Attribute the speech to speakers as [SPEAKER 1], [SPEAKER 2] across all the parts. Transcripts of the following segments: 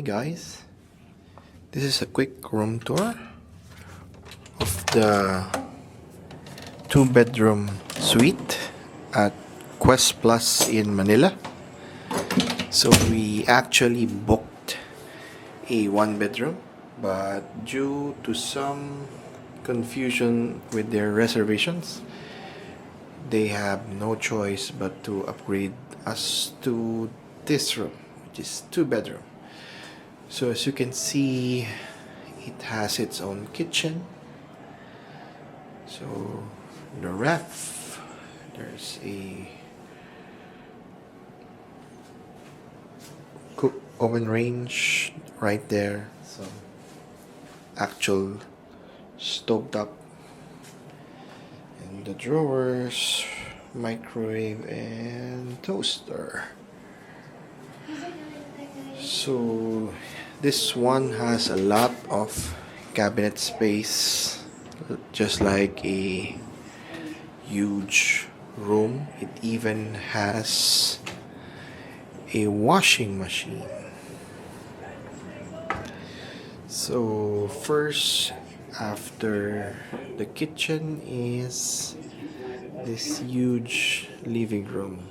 [SPEAKER 1] guys, this is a quick room tour of the 2-bedroom suite at Quest Plus in Manila. So we actually booked a 1-bedroom, but due to some confusion with their reservations, they have no choice but to upgrade us to this room, which is 2-bedroom. So as you can see, it has its own kitchen. So the ref, there's a cook oven range right there. So actual stove top, and the drawers, microwave, and toaster. So this one has a lot of cabinet space, just like a huge room. It even has a washing machine. So first, after the kitchen, is this huge living room.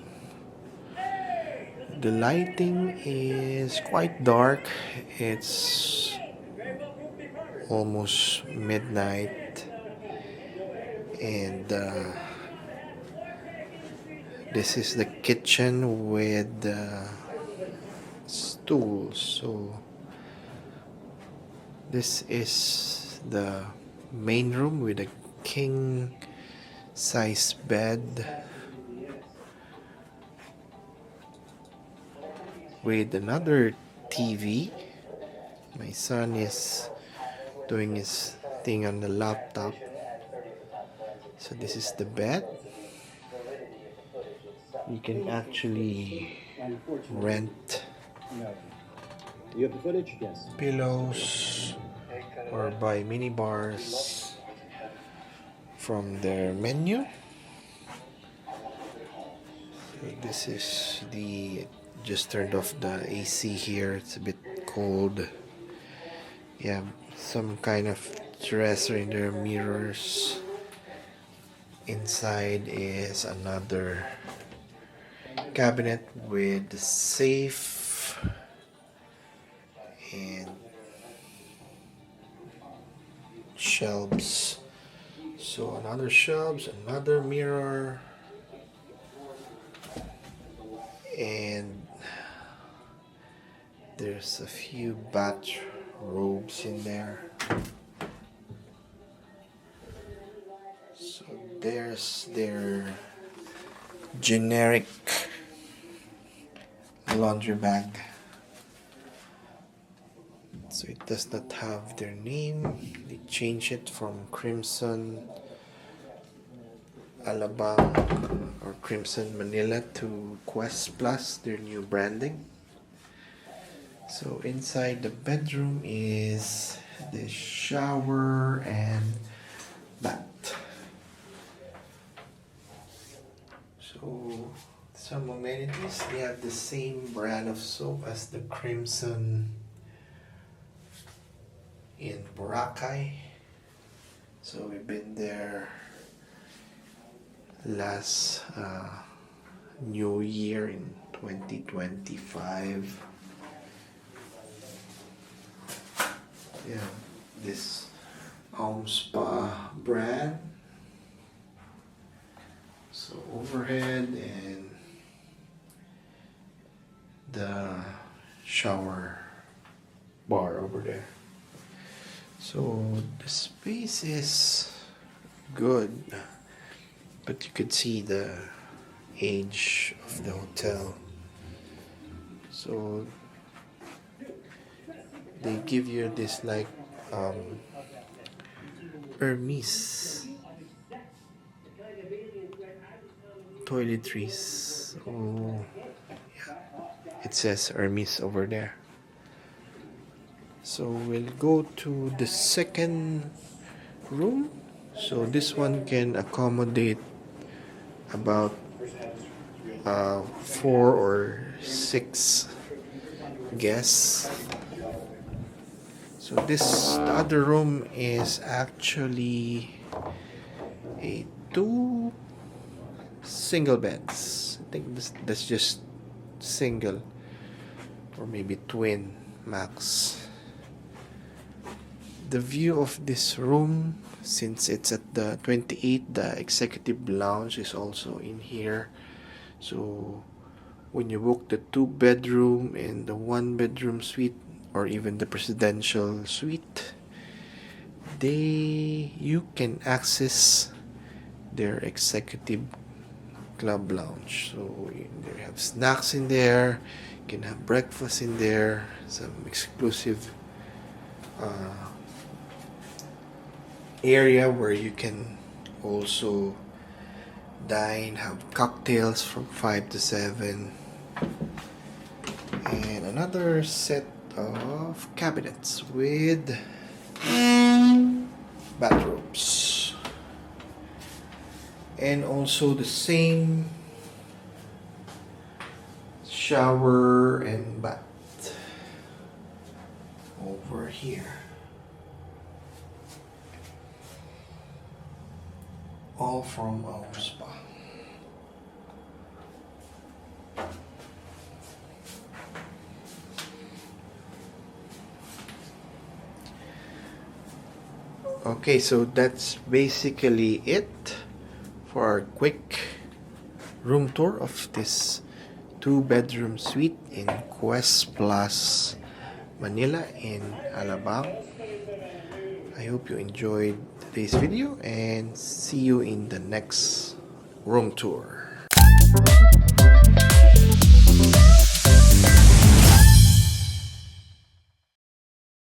[SPEAKER 1] The lighting is quite dark. It's almost midnight, and this is the kitchen with the stools. So this is the main room with a king size bed with another TV. My son is doing his thing on the laptop. So this is the bed. You can actually rent pillows or buy mini bars from their menu. So this is the, just turned off the AC here. It's a bit cold. Yeah, some kind of dresser in their mirrors. Inside is another cabinet with the safe and shelves. So another shelves, another mirror, and there's a few bathrobes in there. So there's their generic laundry bag. So it does not have their name. They changed it from Crimson Alabang or Crimson Manila to Quest Plus, their new branding. So inside the bedroom is the shower and bath. So some amenities, they have the same brand of soap as the Crimson in Boracay. So we've been there last New Year in 2025. Yeah, this AumSpa brand. So overhead and the shower bar over there. So the space is good, but you could see the age of the hotel. So they give you this like Hermes toiletries. Oh, yeah, it says Hermes over there. So we'll go to the second room. So this one can accommodate about 4 or 6 guests. So the other room is actually a 2 single beds. I think that's just single or maybe twin max. The view of this room, since it's at the 28, the executive lounge is also in here. So when you book the 2-bedroom and the 1-bedroom suite, or even the presidential suite, you can access their executive club lounge. So they have snacks in there, you can have breakfast in there, some exclusive area where you can also dine, have cocktails from 5 to 7, and another set of cabinets with bathrobes, and also the same shower and bath over here, all from AumSpa. Okay, so that's basically it for our quick room tour of this 2-bedroom suite in Quest Plus Manila in Alabang. I hope you enjoyed today's video and see you in the next room tour.